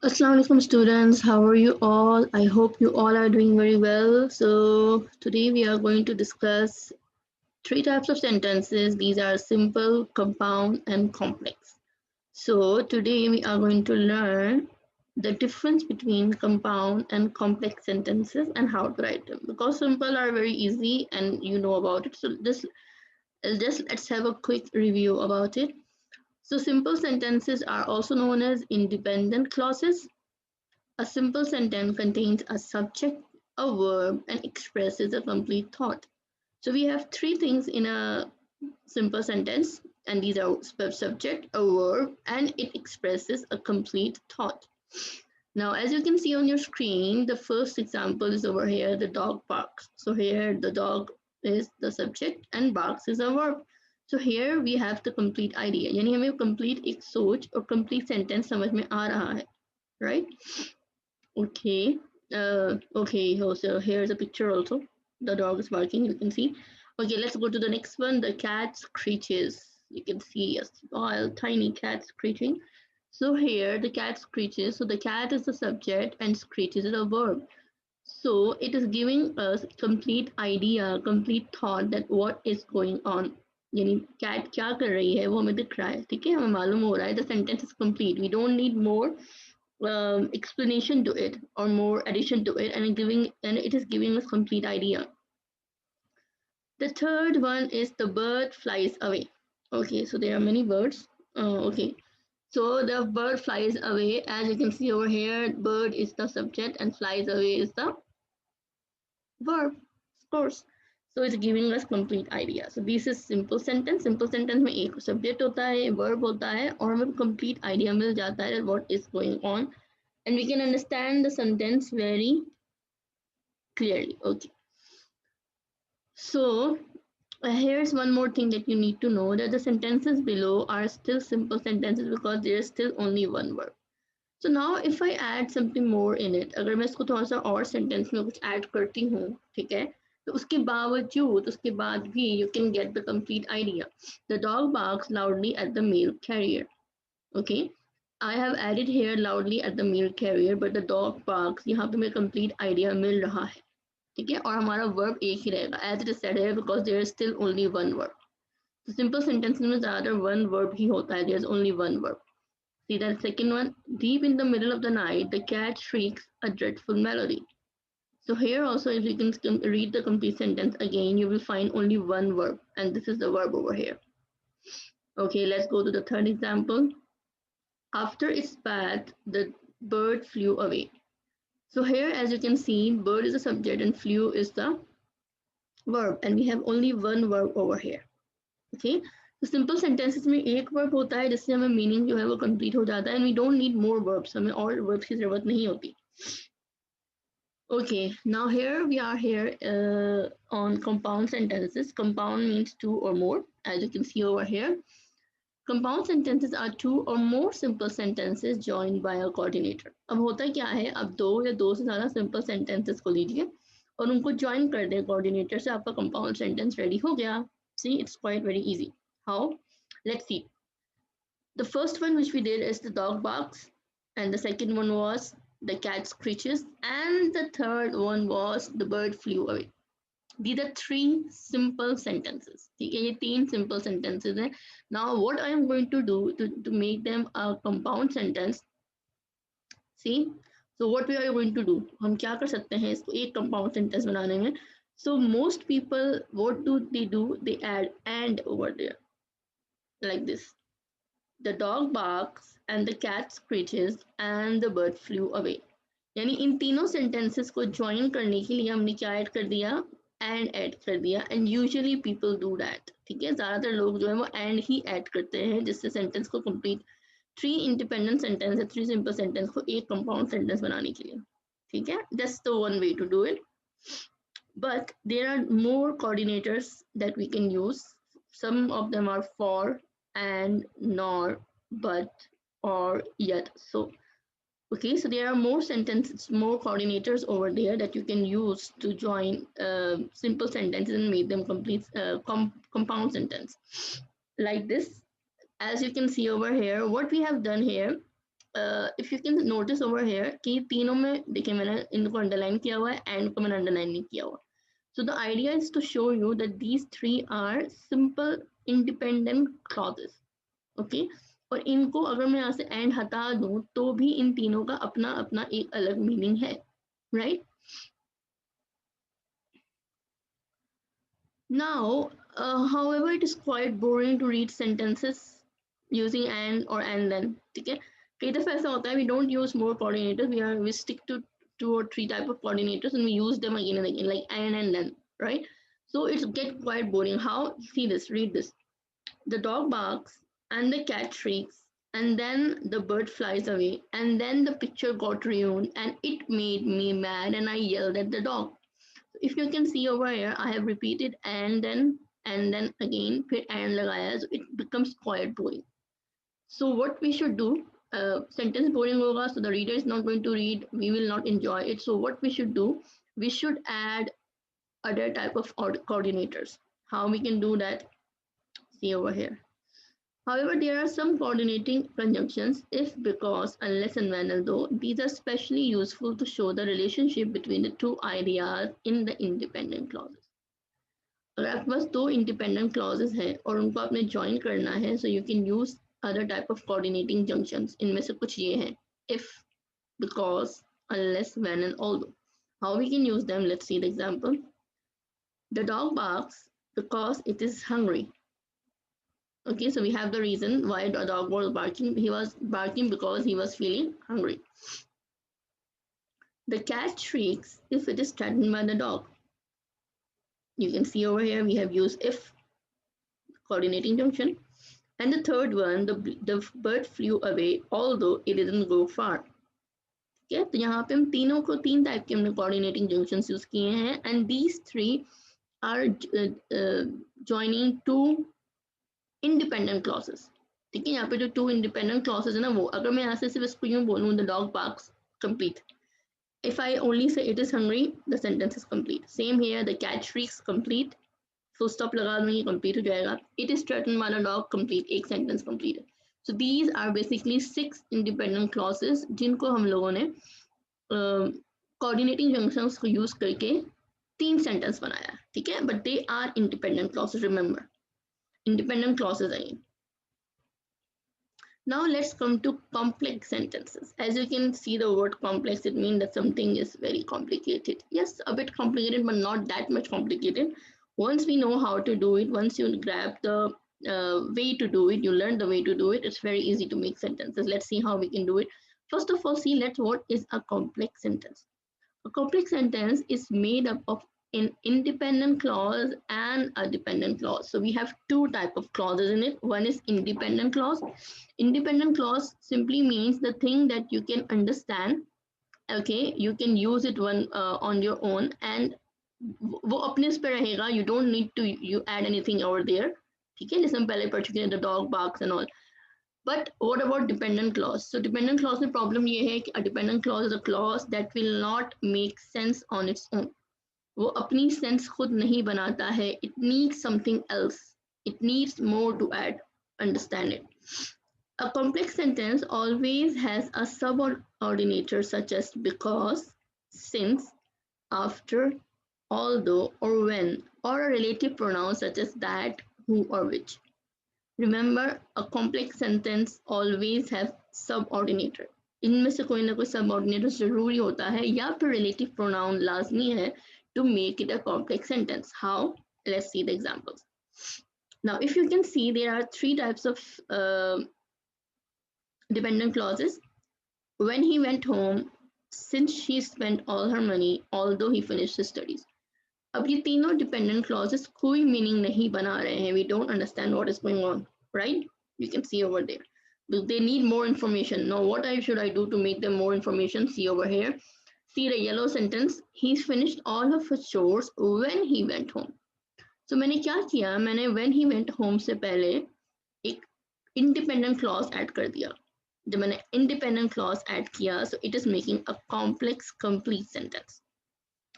Assalamu alaikum students, how are you all? I hope you all are doing very well. So today we are going to discuss three types of sentences. These are simple, compound and complex. So today we are going to learn the difference between compound and complex sentences and how to write them. Because simple are very easy and you know about it. So just let's have a quick review about it. So simple sentences are also known as independent clauses. A simple sentence contains a subject, a verb, and expresses a complete thought. So we have three things in a simple sentence, and these are subject, a verb, and it expresses a complete thought. Now, as you can see on your screen, the first example is over here, the dog barks. So here the dog is the subject and barks is a verb. So here we have the complete idea. यानी हमें complete एक सोच और complete sentence समझ में आ रहा है, right? Okay. Okay. So here's a picture also. The dog is barking. You can see. Okay. Let's go to the next one. The cat screeches. You can see a small, tiny cat screeching. So here the cat screeches. So the cat is the subject and screeches is a verb. So it is giving us complete idea, complete thought that what is going on. यानी cat क्या कर रही है वो हमें दिख रहा है, ठीक है, हमें मालूम हो रहा है. The sentence is complete. We don't need more explanation to it or more addition to it, and it is giving us complete idea. The third one is the bird flies away. Okay, so there are many birds. Okay, so the bird flies away. As you can see over here, bird is the subject and flies away is the verb, of course. So it's giving us complete idea. So this is simple sentence. Simple sentence में एक subject होता है, verb होता है और हमें complete idea मिल जाता है what is going on, and we can understand the sentence very clearly. Okay. So here's one more thing that you need to know, that the sentences below are still simple sentences because there is still only one verb. So now if I add something more in it, अगर मैं इसको थोड़ा सा और sentence में कुछ add करती हूँ, ठीक है, तो उसके बावजूद उसके बाद भी you can get the complete idea. The dog barks loudly at the mail carrier. Okay, I have added here loudly at the mail carrier, but the dog barks. यहाँ पे मुझे complete idea मिल रहा है, ठीक है, और हमारा verb एक ही रहेगा as it is said here because there is still only one verb. So simple sentences में ज़्यादातर one verb ही होता है, there is only one verb. See that second one, deep in the middle of the night, the cat shrieks a dreadful melody. So here also, if you can read the complete sentence again, you will find only one verb, and this is the verb over here. Okay, let's go to the third example. After its bath, the bird flew away. So here, as you can see, bird is the subject and flew is the verb, and we have only one verb over here. Okay, so simple sentences में एक verb होता है जिससे हमें meaning जो है वो complete हो जाता है, and we don't need more verbs. हमें और verbs की जरूरत नहीं होती. Okay, now here we are here on compound sentences. Compound means two or more, as you can see over here. Compound sentences are two or more simple sentences joined by a coordinator. अब होता क्या है, अब दो या दो से ज़्यादा simple sentences को लीजिए और उनको join कर दें coordinator से, आपका compound sentence ready हो गया. See, it's quite very easy. How? Let's see. The first one which we did is the dog barks, and the second one was the cat screeches, and the third one was the bird flew away. These are three simple sentences. ठीक है, ये तीन simple sentences हैं. Now what I am going to do to make them a compound sentence, see, so what we are going to do, हम क्या कर सकते हैं इसको एक compound sentence बनाने में. So most people, what do? They add and over there like this. The dog barks and the cat screeches and the bird flew away. यानी इन तीनों sentences को join करने के लिए हमने क्या add कर दिया, and add कर दिया, and usually people do that. ठीक है, ज़्यादातर लोग जो है वो and ही add करते हैं जिससे sentence को complete, three independent sentence या three simple sentence को एक compound sentence बनाने के लिए. ठीक है, that's the one way to do it. But there are more coordinators that we can use. Some of them are for, and, nor, but, or, yet, so. Okay, so there are more sentences, more coordinators over there that you can use to join simple sentences and make them complete compound sentence. Like this, as you can see over here, what we have done here if you can notice over here कि तीनों में देखिए मैंने इनको underline किया हुआ है and को मैंने अंडरलाइन नहीं किया हुआ. So the idea is to show you that these three are simple independent clauses. Okay, और इनको अगर मैं यहाँ से एंड हटा दूं तो भी इन तीनों का अपना अपना एक अलग मीनिंग है, right? Now, however, it is quite boring to read sentences using and or and then. ठीक है, कई दफा ऐसा होता है we don't use more coordinators, we stick to 2 or 3 type of coordinators and we use them again and again like and then, right? So it's get quite boring. How? See this, read this. The dog barks and the cat shrieks and then the bird flies away and then the picture got ruined and it made me mad and I yelled at the dog. If you can see over here, I have repeated and then again फिर and लगाया, so it becomes quite boring. So what we should do, sentence boring होगा, so the reader is not going to read, we will not enjoy it. So what we should do, we should add other type of coordinators. How we can do that? See over here. However, there are some coordinating conjunctions if, because, unless, and when, although. These are especially useful to show the relationship between the two ideas in the independent clauses. अगर आपके पास दो independent clauses हैं और उनको आपने join करना है, so you can use other type of coordinating junctions. इनमें से कुछ ये हैं: if, because, unless, when, and although. How we can use them? Let's see the example. The dog barks because it is hungry. Okay, so we have the reason why the dog was barking. He was barking because he was feeling hungry. The cat shrieks if it is threatened by the dog. You can see over here we have used if, coordinating junction. And the third one, the bird flew away although it didn't go far. Okay, तो यहाँ पे हम तीनों को तीन type के हमने coordinating junctions use किए हैं, and these three are joining two independent clauses. ठीक है, यहाँ पे जो two independent clauses है ना, वो अगर मैं यहाँ से सिर्फ इसको यूं बोलूँ the dog barks, complete. If I only say it is hungry, the sentence is complete. Same here, the cat shrieks, complete. Full stop लगा दूंगी, complete हो जाएगा. It is threatened by the dog, complete. एक sentence complete. So these are basically 6 independent clauses जिनको हम लोगों ने coordinating junctions को use करके 3 sentence बनाया, ठीक है? But they are independent clauses, remember. Independent clauses again. Now let's come to complex sentences. As you can see the word complex, it means that something is very complicated. Yes, a bit complicated, but not that much complicated. Once we know how to do it, once you grab the way to do it, you learn the way to do it, it's very easy to make sentences. Let's see how we can do it. First of all, see what is a complex sentence. A complex sentence is made up of an independent clause and a dependent clause. So we have two type of clauses in it. One is independent clause. Independent clause simply means the thing that you can understand. Okay, you can use it on your own, and वो अपने पे रहेगा. You don't need to you add anything over there. ठीक है, जैसे हम पहले पढ़ चुके हैं, the dog barks and all. But what about dependent clause? So dependent clause में problem ये है कि a dependent clause is a clause that will not make sense on its own. वो अपनी sense खुद नहीं बनाता है. It needs something else. It needs more to add. Understand it. A complex sentence always has a subordinator such as because, since, after, although, or when, or a relative pronoun such as that, who, or which. Remember, a complex sentence always have subordinator. इनमें से कोई ना कोई subordinator जरूरी होता है या फिर relative pronoun लाजमी है to make it a complex sentence. How? Let's see the examples. Now, if you can see, there are 3 types of dependent clauses. When he went home, since she spent all her money, although he finished his studies. अब ये तीनों dependent clauses कोई meaning नहीं बना रहे हैं. We don't understand what is going on, right? You can see over there. They need more information. Now, what should I do to make them more information? See over here. See the yellow sentence. He finished all of his chores when he went home. So मैंने क्या किया? मैंने when he went home से पहले एक independent clause add कर दिया. जब मैंने independent clause add किया, so it is making a complex complete sentence.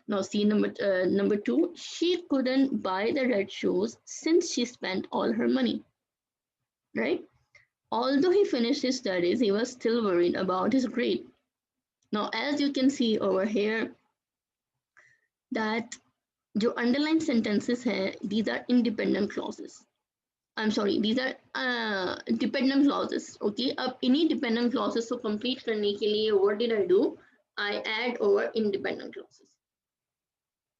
Now see number 2, she couldn't buy the red shoes since she spent all her money, right? Although he finished his studies, he was still worried about his grade. Now, as you can see over here, that जो underlined sentences है, these are independent clauses. I'm sorry, these are dependent clauses. Okay, अब इन्हीं dependent clauses को complete करने के लिए what did I do? I add over independent clauses.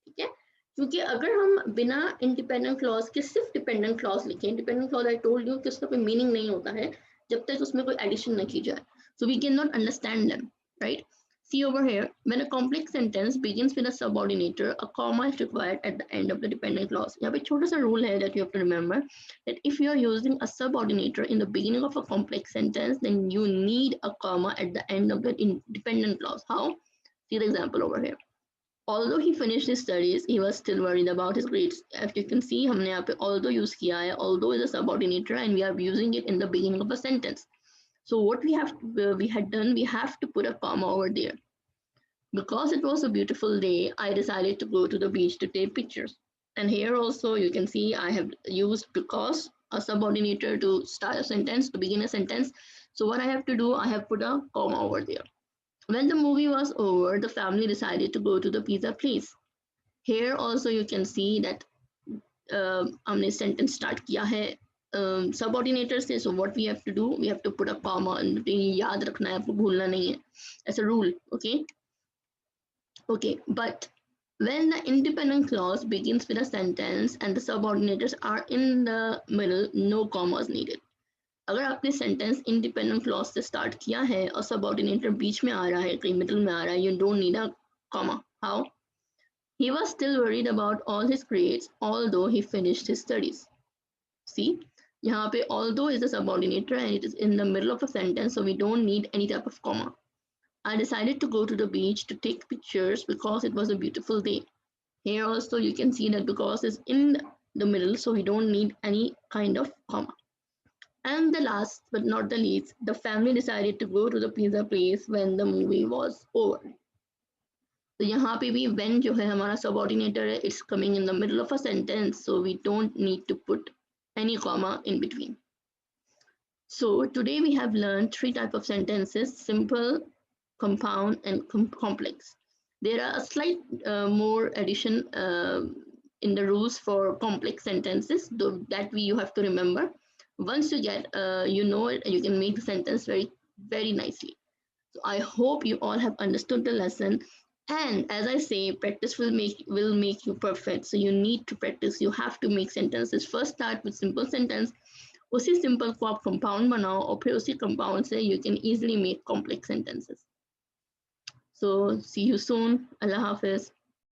ठीक है, क्योंकि अगर हम बिना इंडिपेंडेंट क्लॉज के सिर्फ डिपेंडेंट क्लॉज लिखें, dependent clause I told you कि उसका कोई मीनिंग नहीं होता है जब तक उसमें कोई एडिशन न की जाए, so we can not understand them, right? See over here, when a complex sentence begins with a subordinator, a comma is required at the end of the dependent clause. यहाँ पे छोटा सा rule है that you have to remember, that if you are using a subordinator in the beginning of a complex sentence, then you need a comma at the end of the dependent clause. How? See the example over here. Although he finished his studies, he was still worried about his grades. As you can see, हमने यहाँ पे although use किया है. Although is a subordinator and we are using it in the beginning of a sentence. So what we had done, we have to put a comma over there. Because it was a beautiful day, I decided to go to the beach to take pictures. And here also you can see I have used because a subordinator to start a sentence, to begin a sentence. So what I have to do, I have put a comma over there. When the movie was over, the family decided to go to the pizza place. Here also you can see that हमने sentence start किया है subordinator से. So what we have to do, we have to put a comma in between. याद रखना है, आपको भूलना नहीं है, as a rule. Okay, but when the independent clause begins with a sentence and the subordinators are in the middle, no comma is needed. अगर आपने sentence independent clause से स्टार्ट किया है और सबऑर्डिनेटर बीच में आ रहा है, कहीं मिडिल में आ रहा है, you don't need a comma. How? He was still worried about all his grades, although he finished his studies. See, यहाँ पे although is the subordinator and it is in the middle of a sentence, so we don't need any type of comma. I decided to go to the beach to take pictures because it was a beautiful day. Here also you can see that because is in the middle, so we don't need any kind of comma. And the last but not the least, the family decided to go to the pizza place when the movie was over. तो यहाँ पे भी when जो है हमारा subordinator है, it's coming in the middle of a sentence, so we don't need to put any comma in between. So today we have learned three types of sentences: simple, compound, and complex. There are a slight more addition in the rules for complex sentences, though that you have to remember. Once you get you know it, you can make the sentence very nicely. So I hope you all have understood the lesson, and as I say, practice will make you perfect. So you need to practice. You have to make sentences. First start with simple sentence, उसी simple को आप compound बनाओ और फिर उसी compound से you can easily make complex sentences. So see you soon. Allah Hafiz.